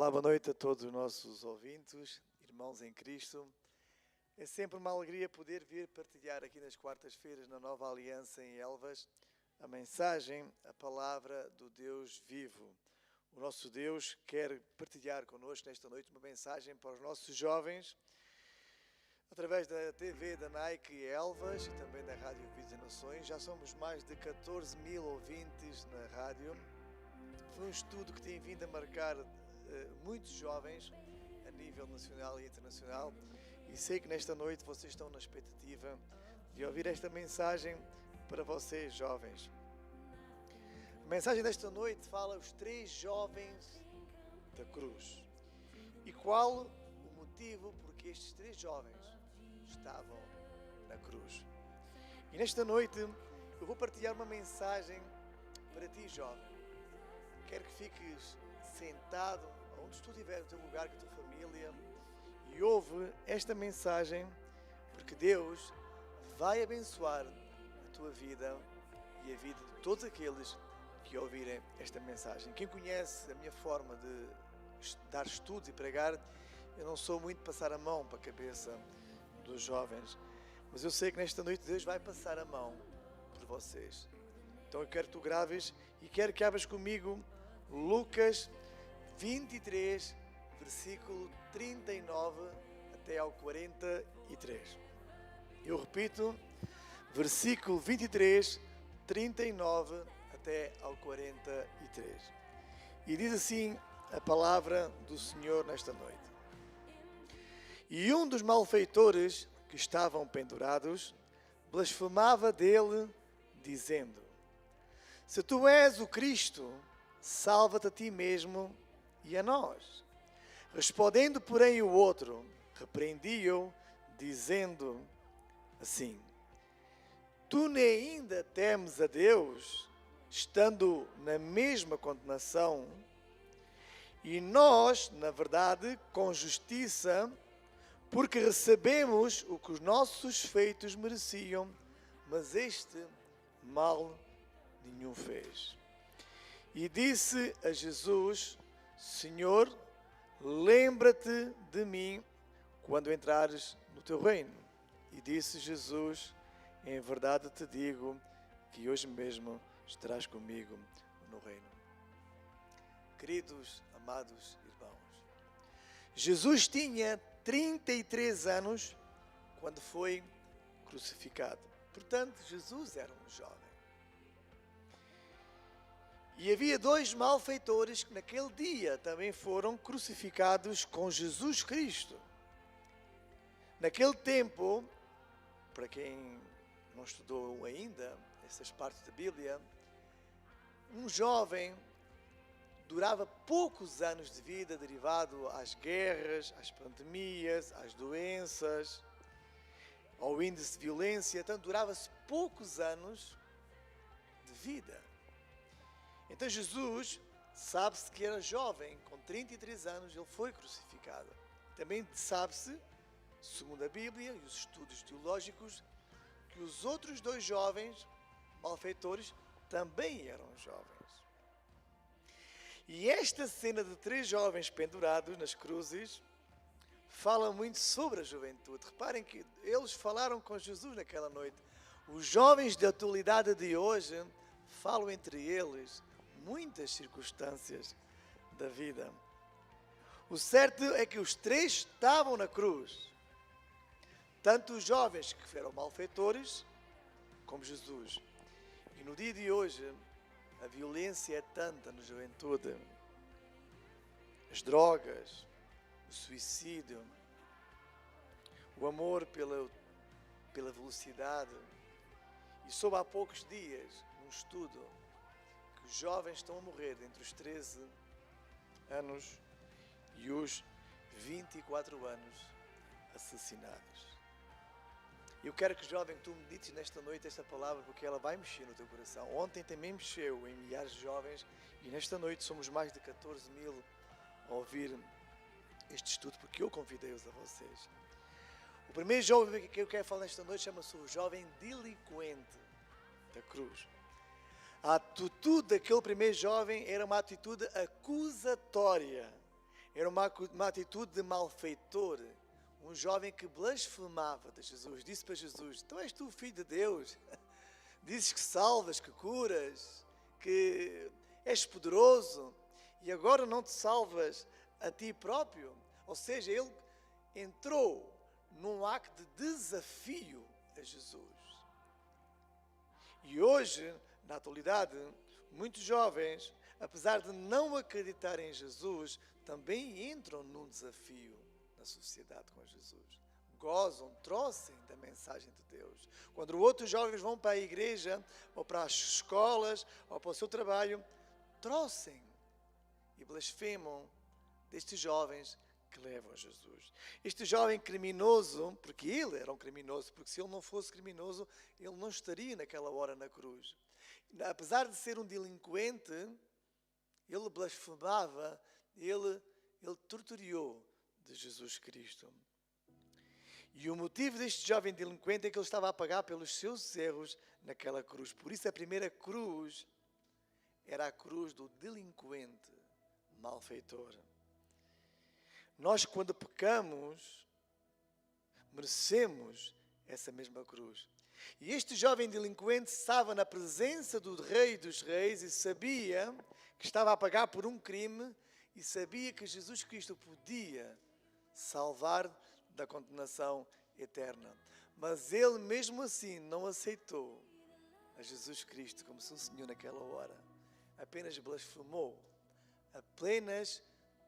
Olá, boa noite a todos os nossos ouvintes, irmãos em Cristo. É sempre uma alegria poder vir partilhar aqui nas quartas-feiras na Nova Aliança em Elvas a mensagem, a palavra do Deus vivo. O nosso Deus quer partilhar connosco nesta noite uma mensagem para os nossos jovens através da TV da Nike Elvas e também da Rádio Vida Nações. Já somos mais de 14 mil ouvintes na rádio. Foi um estudo que tem vindo a marcar muitos jovens a nível nacional e internacional, e sei que nesta noite vocês estão na expectativa de ouvir esta mensagem para vocês, jovens. A mensagem desta noite fala os 3 jovens da cruz. E qual o motivo porque estes 3 jovens estavam na cruz? E nesta noite eu vou partilhar uma mensagem para ti, jovem. Quero que fiques sentado onde tu estiver, no teu lugar, com a tua família, e ouve esta mensagem, porque Deus vai abençoar a tua vida e a vida de todos aqueles que ouvirem esta mensagem. Quem conhece a minha forma de dar estudos e pregar, eu não sou muito de passar a mão para a cabeça dos jovens, mas eu sei que nesta noite Deus vai passar a mão por vocês. Então eu quero que tu graves e quero que abras comigo Lucas 23, versículo 39 até ao 43. Eu repito, versículo 23, 39 até ao 43. E diz assim a palavra do Senhor nesta noite. E um dos malfeitores que estavam pendurados blasfemava dele, dizendo: Se tu és o Cristo, salva-te a ti mesmo e a nós. Respondendo, porém, o outro, repreendia-o, dizendo assim: Tu nem ainda temes a Deus, estando na mesma condenação, e nós, na verdade, com justiça, porque recebemos o que os nossos feitos mereciam, mas este mal nenhum fez. E disse a Jesus: Senhor, lembra-te de mim quando entrares no teu reino. E disse Jesus: Em verdade te digo que hoje mesmo estarás comigo no reino. Queridos, amados irmãos, Jesus tinha 33 anos quando foi crucificado. Portanto, Jesus era um jovem. E havia 2 malfeitores que naquele dia também foram crucificados com Jesus Cristo. Naquele tempo, para quem não estudou ainda essas partes da Bíblia, um jovem durava poucos anos de vida derivado às guerras, às pandemias, às doenças, ao índice de violência. Então durava-se poucos anos de vida. Então Jesus, sabe-se que era jovem, com 33 anos ele foi crucificado. Também sabe-se, segundo a Bíblia e os estudos teológicos, que os outros 2 jovens malfeitores também eram jovens. E esta cena de 3 jovens pendurados nas cruzes fala muito sobre a juventude. Reparem que eles falaram com Jesus naquela noite. Os jovens da atualidade de hoje falam entre eles muitas circunstâncias da vida. O certo é que os 3 estavam na cruz. Tanto os jovens que eram malfeitores, como Jesus. E no dia de hoje, a violência é tanta na juventude. As drogas, o suicídio, o amor pela velocidade. E soube há poucos dias, num estudo, que os jovens estão a morrer entre os 13 anos e os 24 anos assassinados. Eu quero que, jovem, tu medites nesta noite esta palavra, porque ela vai mexer no teu coração. Ontem também mexeu em milhares de jovens e nesta noite somos mais de 14 mil a ouvir este estudo, porque eu convidei-os a vocês. O primeiro jovem que eu quero falar nesta noite chama-se o jovem delinquente da cruz. A atitude daquele primeiro jovem era uma atitude acusatória. Era uma atitude de malfeitor. Um jovem que blasfemava de Jesus. Disse para Jesus: tu és tu, filho de Deus. Dizes que salvas, que curas, que és poderoso. E agora não te salvas a ti próprio. Ou seja, ele entrou num acto de desafio a Jesus. E hoje, na atualidade, muitos jovens, apesar de não acreditarem em Jesus, também entram num desafio na sociedade com Jesus. Gozam, trouxem da mensagem de Deus. Quando outros jovens vão para a igreja, ou para as escolas, ou para o seu trabalho, trouxem e blasfemam destes jovens que levam a Jesus. Este jovem criminoso, porque ele era um criminoso, porque se ele não fosse criminoso, ele não estaria naquela hora na cruz. Apesar de ser um delinquente, ele blasfemava, ele torturou de Jesus Cristo. E o motivo deste jovem delinquente é que ele estava a pagar pelos seus erros naquela cruz. Por isso a primeira cruz era a cruz do delinquente malfeitor. Nós, quando pecamos, merecemos essa mesma cruz. E este jovem delinquente estava na presença do Rei dos Reis e sabia que estava a pagar por um crime e sabia que Jesus Cristo podia salvar da condenação eterna. Mas ele mesmo assim não aceitou a Jesus Cristo como seu Senhor naquela hora. Apenas blasfemou, apenas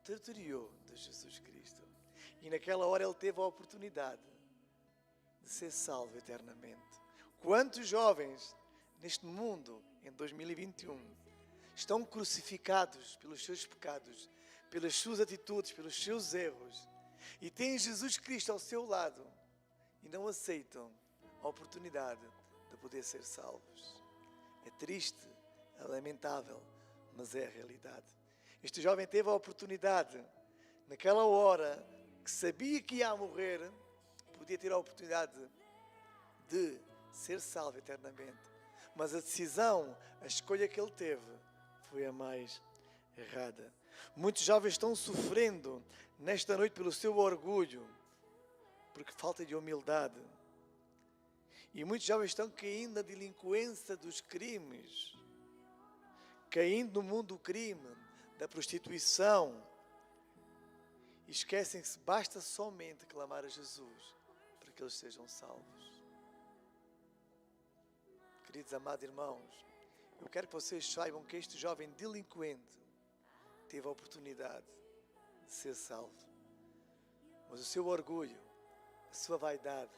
torturou de Jesus Cristo. E naquela hora ele teve a oportunidade de ser salvo eternamente. Quantos jovens neste mundo, em 2021, estão crucificados pelos seus pecados, pelas suas atitudes, pelos seus erros, e têm Jesus Cristo ao seu lado e não aceitam a oportunidade de poder ser salvos. É triste, é lamentável, mas é a realidade. Este jovem teve a oportunidade, naquela hora, que sabia que ia morrer, podia ter a oportunidade de ser salvo eternamente. Mas a decisão, a escolha que ele teve, foi a mais errada. Muitos jovens estão sofrendo nesta noite pelo seu orgulho, porque falta de humildade. E muitos jovens estão caindo na delinquência dos crimes, caindo no mundo do crime, da prostituição, e esquecem que basta somente clamar a Jesus para que eles sejam salvos. Queridos amados irmãos, eu quero que vocês saibam que este jovem delinquente teve a oportunidade de ser salvo, mas o seu orgulho, a sua vaidade,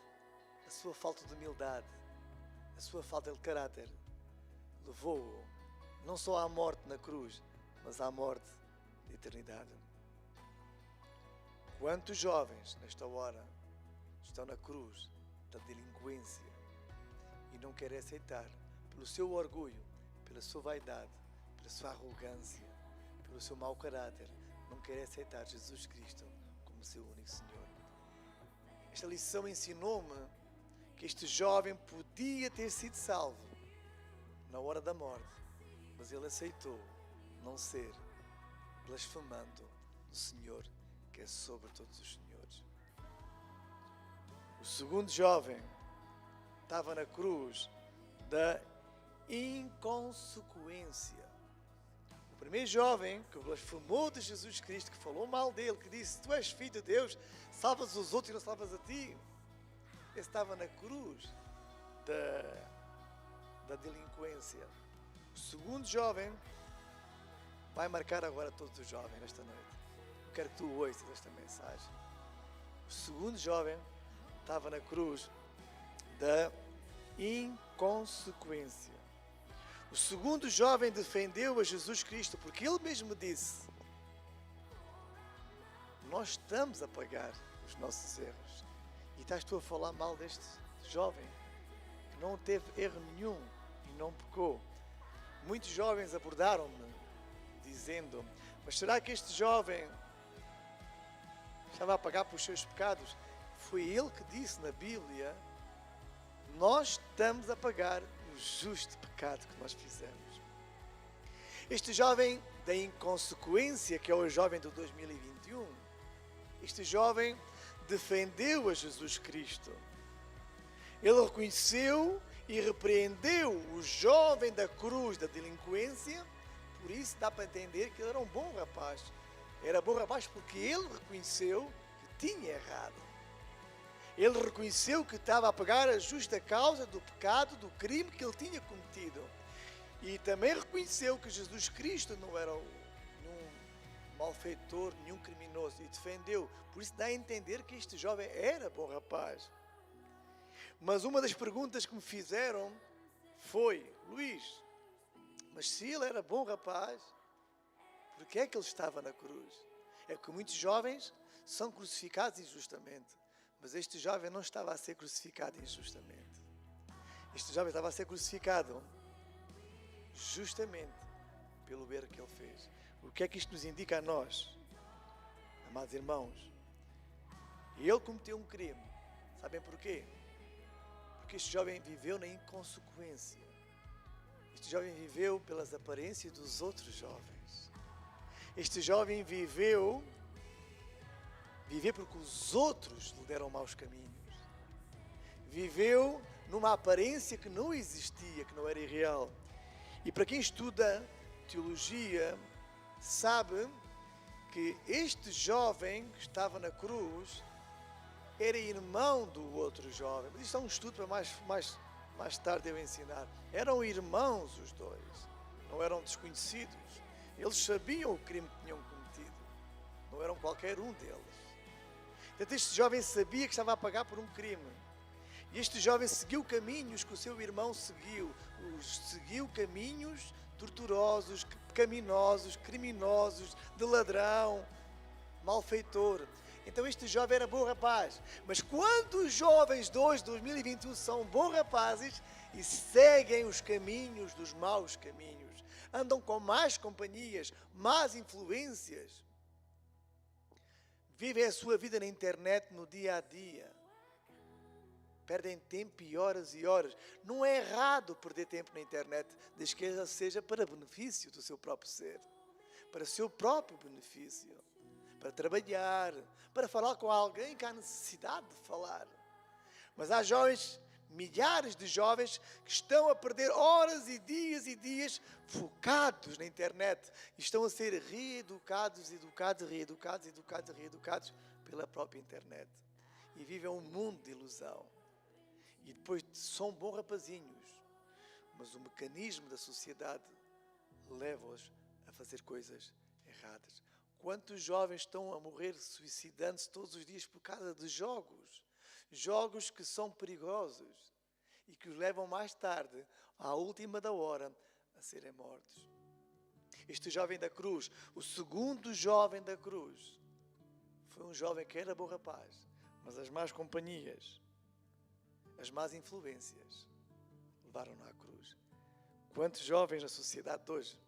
a sua falta de humildade, a sua falta de caráter levou-o não só à morte na cruz, mas à morte de eternidade. Quantos jovens nesta hora estão na cruz da delinquência e não querem aceitar, pelo seu orgulho, pela sua vaidade, pela sua arrogância, pelo seu mau caráter, não querem aceitar Jesus Cristo como seu único Senhor. Esta lição ensinou-me que este jovem podia ter sido salvo na hora da morte, mas ele aceitou não ser, blasfemando o Senhor que é sobre todos os senhores. O segundo jovem estava na cruz da inconsequência. O primeiro jovem que blasfemou de Jesus Cristo, que falou mal dele, que disse: tu és filho de Deus, salvas os outros e não salvas a ti. Esse estava na cruz da delinquência. O segundo jovem vai marcar agora todos os jovens nesta noite. Eu quero que tu ouças esta mensagem. O segundo jovem estava na cruz da inconsequência. O segundo jovem defendeu a Jesus Cristo, porque ele mesmo disse: nós estamos a pagar os nossos erros. E estás tu a falar mal deste jovem, que não teve erro nenhum e não pecou. Muitos jovens abordaram-me, dizendo: mas será que este jovem estava a pagar pelos seus pecados? Foi ele que disse na Bíblia: nós estamos a pagar o justo pecado que nós fizemos. Este jovem da inconsequência que é o jovem do 2021. Este jovem defendeu a Jesus Cristo. Ele reconheceu e repreendeu o jovem da cruz da delinquência. Por isso dá para entender que ele era um bom rapaz. Era bom rapaz porque ele reconheceu que tinha errado. Ele reconheceu que estava a pagar a justa causa do pecado, do crime que ele tinha cometido. E também reconheceu que Jesus Cristo não era nenhum malfeitor, nenhum criminoso. E defendeu. Por isso dá a entender que este jovem era bom rapaz. Mas uma das perguntas que me fizeram foi: Luís, mas se ele era bom rapaz, por que é que ele estava na cruz? É porque muitos jovens são crucificados injustamente. Mas este jovem não estava a ser crucificado injustamente. Este jovem estava a ser crucificado justamente pelo erro que ele fez. O que é que isto nos indica a nós, amados irmãos? Ele cometeu um crime. Sabem porquê? Porque este jovem viveu na inconsequência. Este jovem viveu pelas aparências dos outros jovens. Este jovem viveu porque os outros lhe deram maus caminhos. Viveu numa aparência que não existia, que não era irreal. E para quem estuda teologia, sabe que este jovem que estava na cruz era irmão do outro jovem. Mas isto é um estudo para mais tarde eu ensinar. Eram irmãos os dois, não eram desconhecidos. Eles sabiam o crime que tinham cometido, não eram qualquer um deles. Portanto, este jovem sabia que estava a pagar por um crime. E este jovem seguiu caminhos que o seu irmão seguiu. Seguiu caminhos torturosos, pecaminosos, criminosos, de ladrão, malfeitor. Então este jovem era bom rapaz. Mas quando os jovens de hoje, 2021, são bons rapazes e seguem os caminhos dos maus caminhos, andam com más companhias, más influências, vivem a sua vida na internet no dia a dia, perdem tempo e horas. Não é errado perder tempo na internet, desde que ela seja para benefício do seu próprio ser, para o seu próprio benefício, para trabalhar, para falar com alguém que há necessidade de falar. Mas há jovens, milhares de jovens, que estão a perder horas e dias focados na internet e estão a ser reeducados pela própria internet. E vivem um mundo de ilusão. E depois são bons rapazinhos, mas o mecanismo da sociedade leva-os a fazer coisas erradas. Quantos jovens estão a morrer suicidando-se todos os dias por causa de jogos que são perigosos e que os levam mais tarde, à última da hora, a serem mortos. Este jovem da cruz, o segundo jovem da cruz, foi um jovem que era bom rapaz, mas as más companhias, as más influências, levaram-no à cruz. Quantos jovens na sociedade de hoje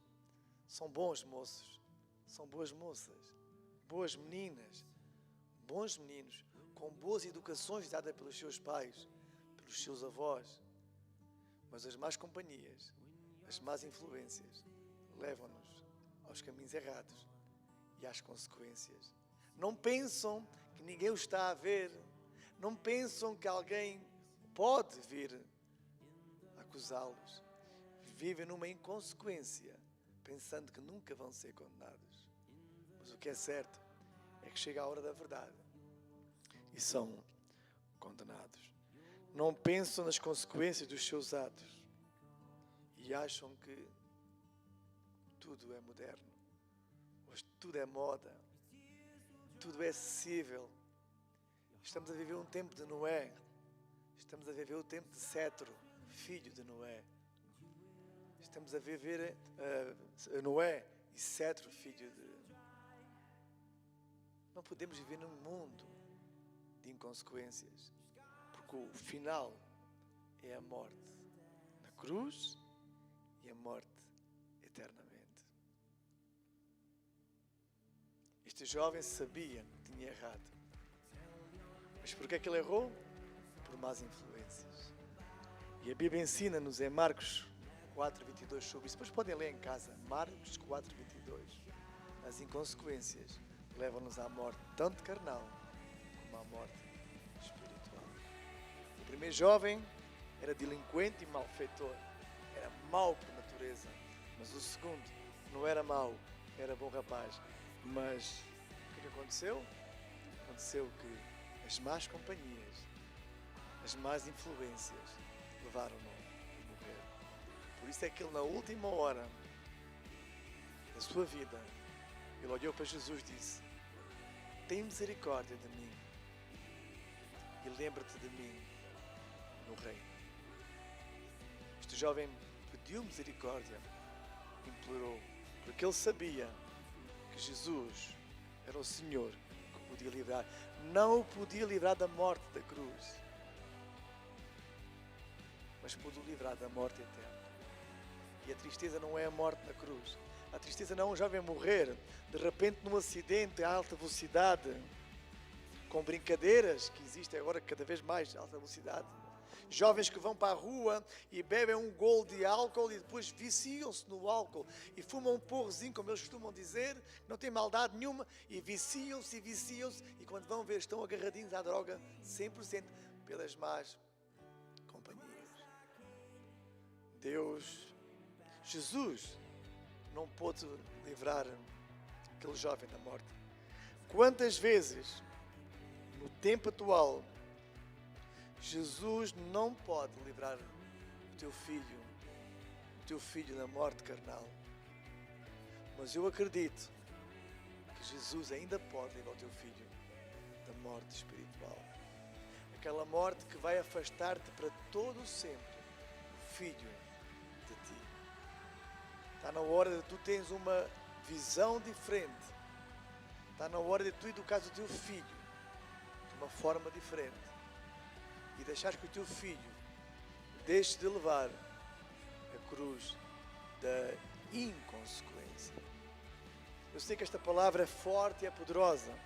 são bons moços, são boas moças, boas meninas, bons meninos, com boas educações dadas pelos seus pais, pelos seus avós, mas as más companhias, as más influências, levam-nos aos caminhos errados e às consequências. Não pensam que ninguém os está a ver, não pensam que alguém pode vir acusá-los. Vivem numa inconsequência, pensando que nunca vão ser condenados. Mas o que é certo é que chega a hora da verdade e são condenados. Não pensam nas consequências dos seus atos e acham que tudo é moderno, hoje tudo é moda, tudo é acessível. Estamos a viver um tempo de Noé, estamos a viver o tempo de Cetro, filho de Noé. Estamos a viver Noé e Cetro, filho de... Não podemos viver num mundo de inconsequências, porque o final é a morte na cruz e a morte eternamente. Este jovem sabia que tinha errado. Mas por que é que ele errou? Por más influências. E a Bíblia ensina-nos em Marcos 4:22 sobre isso. Depois podem ler em casa. Marcos 4:22. As inconsequências levam-nos à morte, tanto carnal como à morte espiritual. O primeiro jovem era delinquente e malfeitor. Era mau por natureza. Mas o segundo não era mau, era bom rapaz. Mas o que aconteceu? Aconteceu que as más companhias, as más influências levaram-no a morrer. Por isso é que ele, na última hora da sua vida, ele olhou para Jesus e disse: tem misericórdia de mim e lembra-te de mim no reino. Este jovem pediu misericórdia, implorou, porque ele sabia que Jesus era o Senhor que o podia livrar. Não o podia livrar da morte da cruz, mas pôde-o livrar da morte eterna. E a tristeza não é a morte na cruz. A tristeza não é um jovem morrer de repente num acidente a alta velocidade, com brincadeiras que existem agora cada vez mais de alta velocidade. Jovens que vão para a rua e bebem um golo de álcool e depois viciam-se no álcool e fumam um porrozinho, como eles costumam dizer, não tem maldade nenhuma, e viciam-se e quando vão ver estão agarradinhos à droga 100% pelas más companhias. Jesus não pôde livrar aquele jovem da morte. Quantas vezes no tempo atual Jesus não pode livrar o teu filho da morte carnal, mas eu acredito que Jesus ainda pode livrar o teu filho da morte espiritual, aquela morte que vai afastar-te para todo o sempre o filho de ti. Está na hora de tu teres uma visão diferente. Está na hora de tu educares o teu filho de uma forma diferente e deixares que o teu filho deixe de levar a cruz da inconsequência. Eu sei que esta palavra é forte e é poderosa,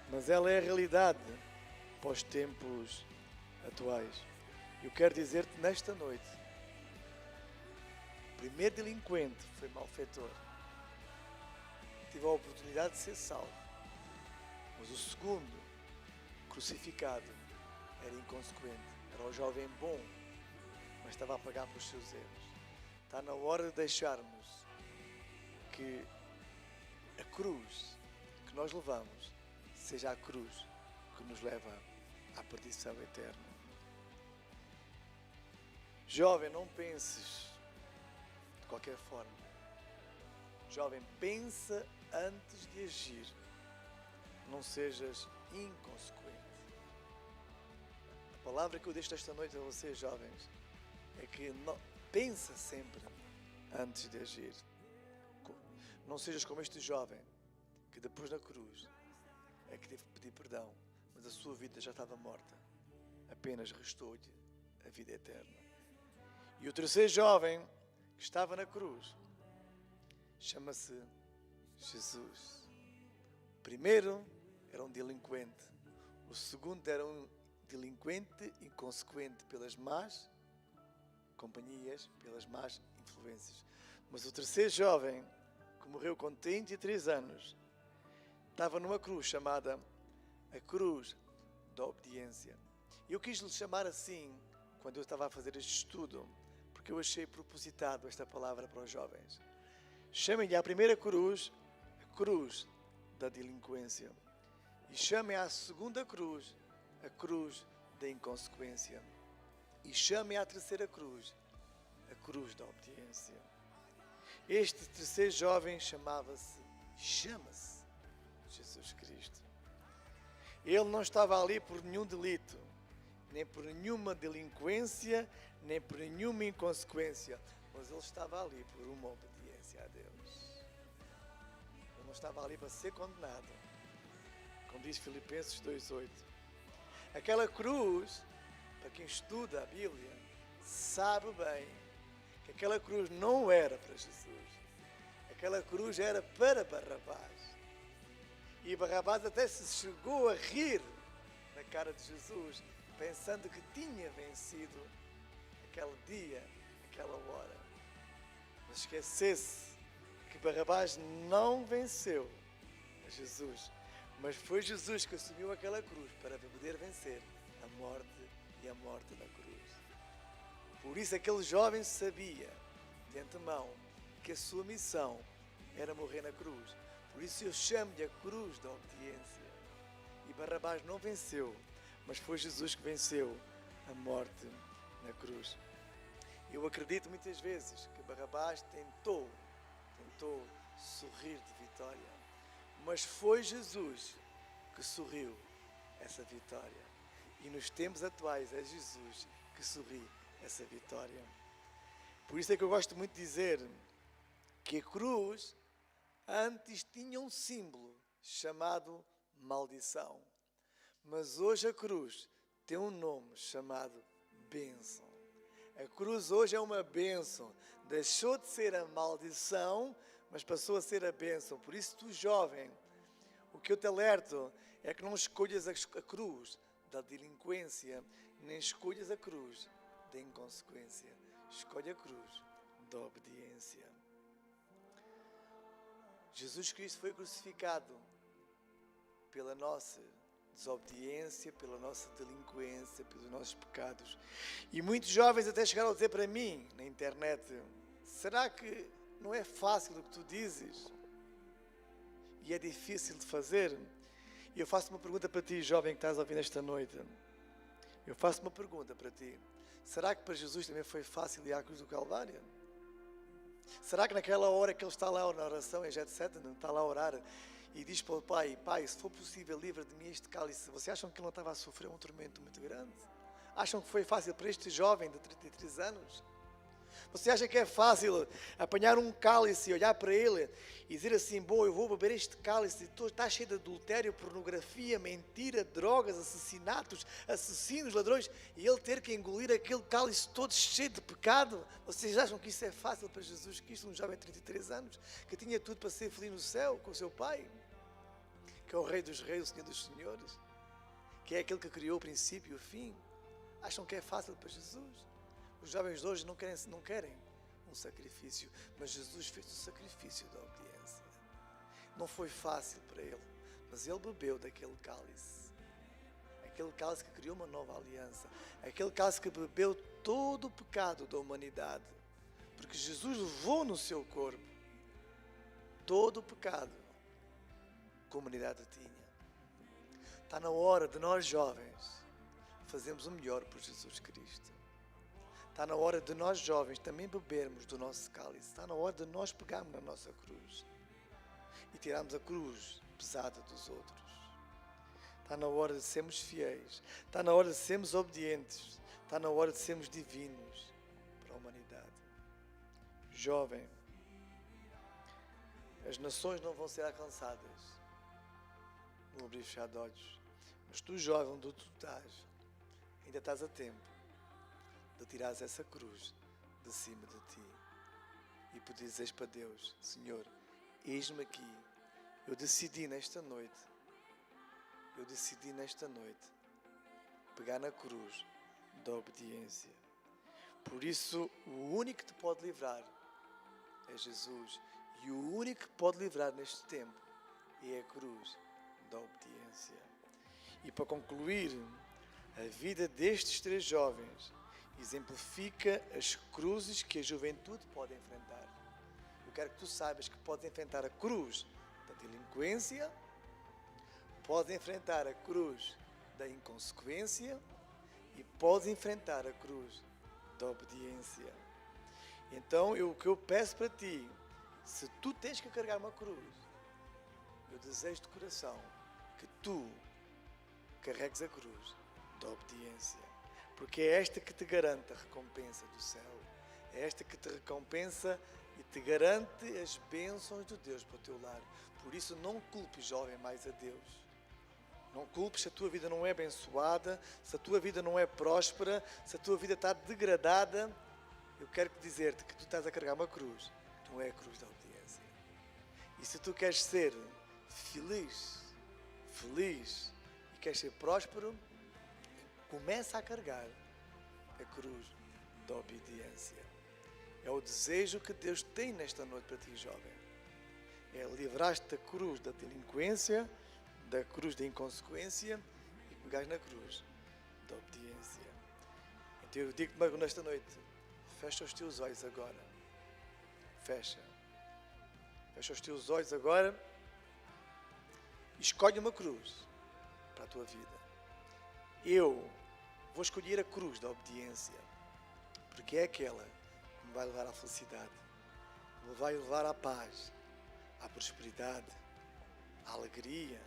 mas ela é a realidade para os tempos atuais. Eu quero dizer-te nesta noite: o primeiro delinquente foi malfeitor, tive a oportunidade de ser salvo, mas o segundo, crucificado, era inconsequente, era o jovem bom, mas estava a pagar pelos seus erros. Está na hora de deixarmos que a cruz que nós levamos seja a cruz que nos leva à perdição eterna. Jovem, não penses de qualquer forma. Jovem, pensa antes de agir. Não sejas inconsequente. A palavra que eu deixo esta noite a vocês, jovens, é que pensa sempre antes de agir. Não sejas como este jovem que depois na cruz é que teve que pedir perdão, mas a sua vida já estava morta. Apenas restou-lhe a vida eterna. E o terceiro jovem que estava na cruz chama-se Jesus. O primeiro era um delinquente. O segundo era um delinquente inconsequente pelas más companhias, pelas más influências. Mas o terceiro jovem, que morreu com 33 anos, estava numa cruz chamada a cruz da obediência. Eu quis lhe chamar assim quando eu estava a fazer este estudo, porque eu achei propositado esta palavra para os jovens. Chamem-lhe à primeira cruz a cruz da delinquência. E chamem à segunda cruz a cruz da inconsequência. E chamem à terceira cruz a cruz da obediência. Este terceiro jovem chama-se Jesus Cristo. Ele não estava ali por nenhum delito, nem por nenhuma delinquência, nem por nenhuma inconsequência, mas ele estava ali por uma obediência a Deus. Ele não estava ali para ser condenado, como diz Filipenses 2:8. Aquela cruz, para quem estuda a Bíblia, sabe bem que aquela cruz não era para Jesus. Aquela cruz era para Barrabás. E Barrabás até se chegou a rir na cara de Jesus, pensando que tinha vencido aquele dia, aquela hora. Mas esquecesse que Barrabás não venceu a Jesus, mas foi Jesus que assumiu aquela cruz para poder vencer a morte e a morte da cruz. Por isso aquele jovem sabia de antemão que a sua missão era morrer na cruz. Por isso eu chamo-lhe a cruz da obediência. E Barrabás não venceu, mas foi Jesus que venceu a morte na cruz. Eu acredito muitas vezes que Barrabás tentou sorrir de vitória, mas foi Jesus que sorriu essa vitória. E nos tempos atuais é Jesus que sorri essa vitória. Por isso é que eu gosto muito de dizer que a cruz antes tinha um símbolo chamado maldição, mas hoje a cruz tem um nome chamado bênção. A cruz hoje é uma bênção. Deixou de ser a maldição, mas passou a ser a bênção. Por isso, tu jovem, o que eu te alerto é que não escolhas a cruz da delinquência, nem escolhas a cruz da inconsequência. Escolhe a cruz da obediência. Jesus Cristo foi crucificado pela nossa desobediência, pela nossa delinquência, pelos nossos pecados. E muitos jovens até chegaram a dizer para mim, na internet, será que não é fácil o que tu dizes? E é difícil de fazer? E eu faço uma pergunta para ti, jovem que estás a ouvir esta noite. Eu faço uma pergunta para ti. Será que para Jesus também foi fácil ir à cruz do Calvário? Será que naquela hora que ele está lá na oração em Getsemane, está lá a orar e diz para o Pai, Pai, se for possível, livra de mim este cálice, vocês acham que ele não estava a sofrer um tormento muito grande? Acham que foi fácil para este jovem de 33 anos? Você acha que é fácil apanhar um cálice e olhar para ele e dizer assim, bom, eu vou beber este cálice e está cheio de adultério, pornografia, mentira, drogas, assassinatos, assassinos, ladrões, e ele ter que engolir aquele cálice todo cheio de pecado? Vocês acham que isso é fácil para Jesus Cristo, um jovem de 33 anos, que tinha tudo para ser feliz no céu com o seu Pai, que é o Rei dos Reis, o Senhor dos Senhores, que é aquele que criou o princípio e o fim? Acham que é fácil para Jesus? Os jovens de hoje não querem um sacrifício, mas Jesus fez o sacrifício da obediência. Não foi fácil para ele, mas ele bebeu daquele cálice. Aquele cálice que criou uma nova aliança. Aquele cálice que bebeu todo o pecado da humanidade. Porque Jesus levou no seu corpo todo o pecado que a humanidade tinha. Está na hora de nós jovens fazermos o melhor por Jesus Cristo. Está na hora de nós jovens também bebermos do nosso cálice. Está na hora de nós pegarmos na nossa cruz e tirarmos a cruz pesada dos outros. Está na hora de sermos fiéis. Está na hora de sermos obedientes. Está na hora de sermos divinos para a humanidade. Jovem, as nações não vão ser alcançadas no abrir e fechar de olhos. Mas tu, jovem, onde tu estás, ainda estás a tempo de tirares essa cruz de cima de ti e pedires para Deus, Senhor, eis-me aqui, eu decidi nesta noite pegar na cruz da obediência. Por isso, o único que te pode livrar é Jesus, e o único que pode livrar neste tempo é a cruz da obediência. E para concluir, a vida destes três jovens exemplifica as cruzes que a juventude pode enfrentar. Eu quero que tu saibas que podes enfrentar a cruz da delinquência, podes enfrentar a cruz da inconsequência e podes enfrentar a cruz da obediência. Então, o que eu peço para ti, se tu tens que carregar uma cruz, eu desejo de coração que tu carregues a cruz da obediência. Porque é esta que te garante a recompensa do céu. É esta que te recompensa e te garante as bênçãos de Deus para o teu lar. Por isso não culpes, jovem, mais a Deus. Não culpes se a tua vida não é abençoada, se a tua vida não é próspera, se a tua vida está degradada. Eu quero dizer-te que tu estás a carregar uma cruz. Não é a cruz da obediência. E se tu queres ser feliz e queres ser próspero, começa a carregar a cruz da obediência. É o desejo que Deus tem nesta noite para ti, jovem. É livrar-te da cruz da delinquência, da cruz da inconsequência e pegares na cruz da obediência. Então eu digo-te nesta noite, fecha os teus olhos agora. Fecha os teus olhos agora e escolhe uma cruz para a tua vida. Eu vou escolher a cruz da obediência, porque é aquela que me vai levar à felicidade, me vai levar à paz, à prosperidade, à alegria,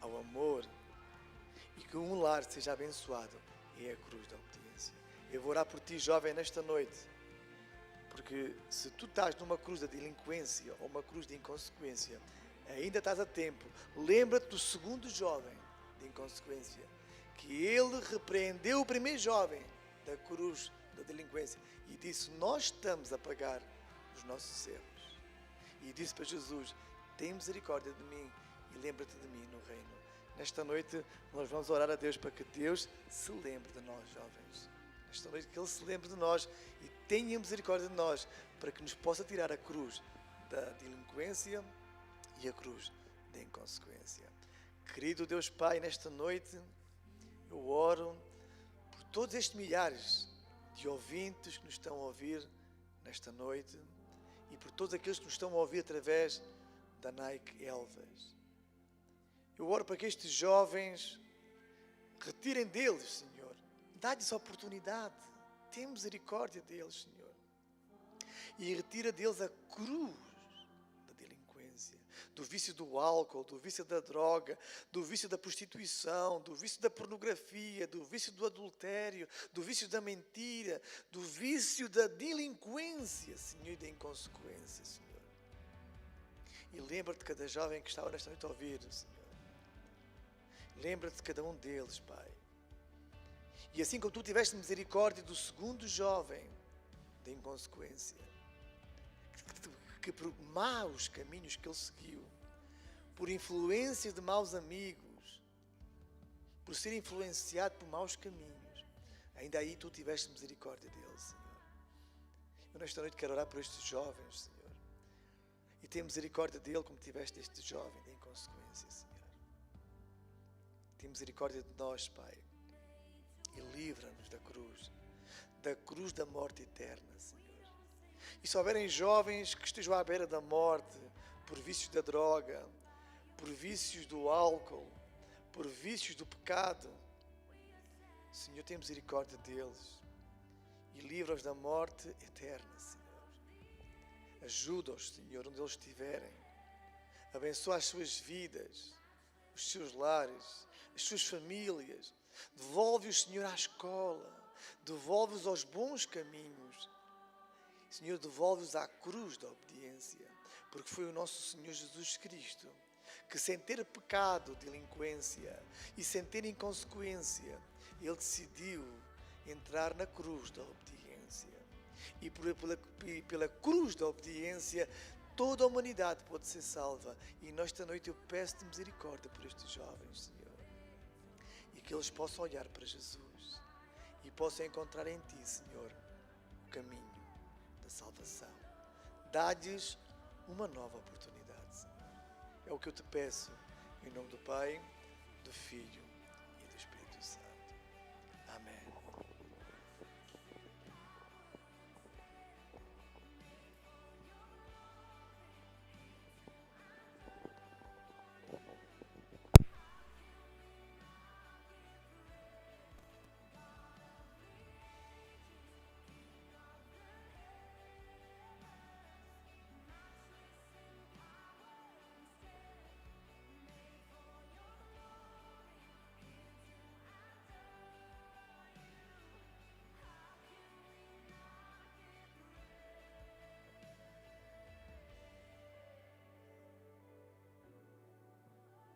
ao amor, e que um lar seja abençoado. É a cruz da obediência. Eu vou orar por ti, jovem, nesta noite, porque se tu estás numa cruz da delinquência ou uma cruz de inconsequência, ainda estás a tempo. Lembra-te do segundo jovem de inconsequência, que ele repreendeu o primeiro jovem da cruz da delinquência e disse: nós estamos a pagar os nossos erros. E disse para Jesus: tem misericórdia de mim e lembra-te de mim no reino. Nesta noite nós vamos orar a Deus para que Deus se lembre de nós, jovens. Nesta noite que Ele se lembre de nós e tenha misericórdia de nós, para que nos possa tirar a cruz da delinquência e a cruz da inconsequência. Querido Deus Pai, nesta noite eu oro por todos estes milhares de ouvintes que nos estão a ouvir nesta noite e por todos aqueles que nos estão a ouvir através da Nike Elvas. Eu oro para que estes jovens retirem deles, Senhor. Dá-lhes a oportunidade. Tem misericórdia deles, Senhor. E retira deles a cruz da delinquência, do vício do álcool, do vício da droga, do vício da prostituição, do vício da pornografia, do vício do adultério, do vício da mentira, do vício da delinquência, Senhor, e da inconsequência, Senhor. E lembra-te de cada jovem que estava nesta noite a ouvir, Senhor. Lembra-te de cada um deles, Pai. E assim como tu tiveste misericórdia do segundo jovem da inconsequência, que por maus caminhos que ele seguiu, por influência de maus amigos, por ser influenciado por maus caminhos, ainda aí tu tiveste misericórdia dele, Senhor. Eu nesta noite quero orar por estes jovens, Senhor, e ter misericórdia dele como tiveste este jovem da inconsequência, Senhor. Tem misericórdia de nós, Pai, e livra-nos da cruz da morte eterna, Senhor. E se houverem jovens que estejam à beira da morte, por vícios da droga, por vícios do álcool, por vícios do pecado, Senhor, tem misericórdia deles e livra-os da morte eterna, Senhor. Ajuda-os, Senhor, onde eles estiverem. Abençoa as suas vidas, os seus lares, as suas famílias. Devolve-os, Senhor, à escola. Devolve-os aos bons caminhos. Senhor, devolve-os à cruz da obediência, porque foi o nosso Senhor Jesus Cristo que, sem ter pecado, delinquência e sem ter inconsequência, Ele decidiu entrar na cruz da obediência. E pela cruz da obediência, toda a humanidade pode ser salva. E nesta noite eu peço-te misericórdia por estes jovens, Senhor. E que eles possam olhar para Jesus e possam encontrar em Ti, Senhor, o caminho da salvação. Dá-lhes uma nova oportunidade, Senhor. É o que eu te peço, em nome do Pai, do Filho e do Espírito Santo. Amém.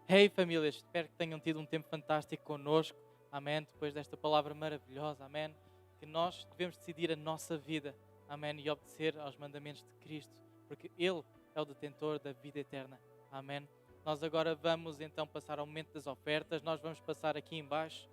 Hey famílias, espero que tenham tido um tempo fantástico connosco, amém, depois desta palavra maravilhosa, amém, que nós devemos decidir a nossa vida, amém, e obedecer aos mandamentos de Cristo, porque Ele é o detentor da vida eterna, amém. Nós agora vamos então passar ao momento das ofertas, nós vamos passar aqui em baixo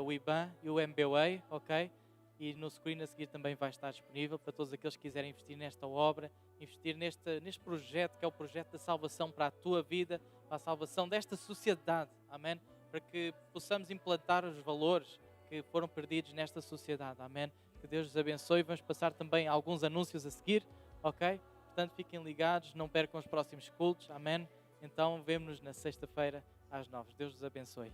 o IBAN e o MBWay, ok? e no screen a seguir também vai estar disponível para todos aqueles que quiserem investir nesta obra, investir neste projeto que é o projeto da salvação para a tua vida, para a salvação desta sociedade, amém? Para que possamos implantar os valores que foram perdidos nesta sociedade, amém? Que Deus os abençoe. Vamos passar também alguns anúncios a seguir, ok? Portanto, fiquem ligados, não percam os próximos cultos, amém? Então, vemo-nos na sexta-feira às 9. Deus os abençoe.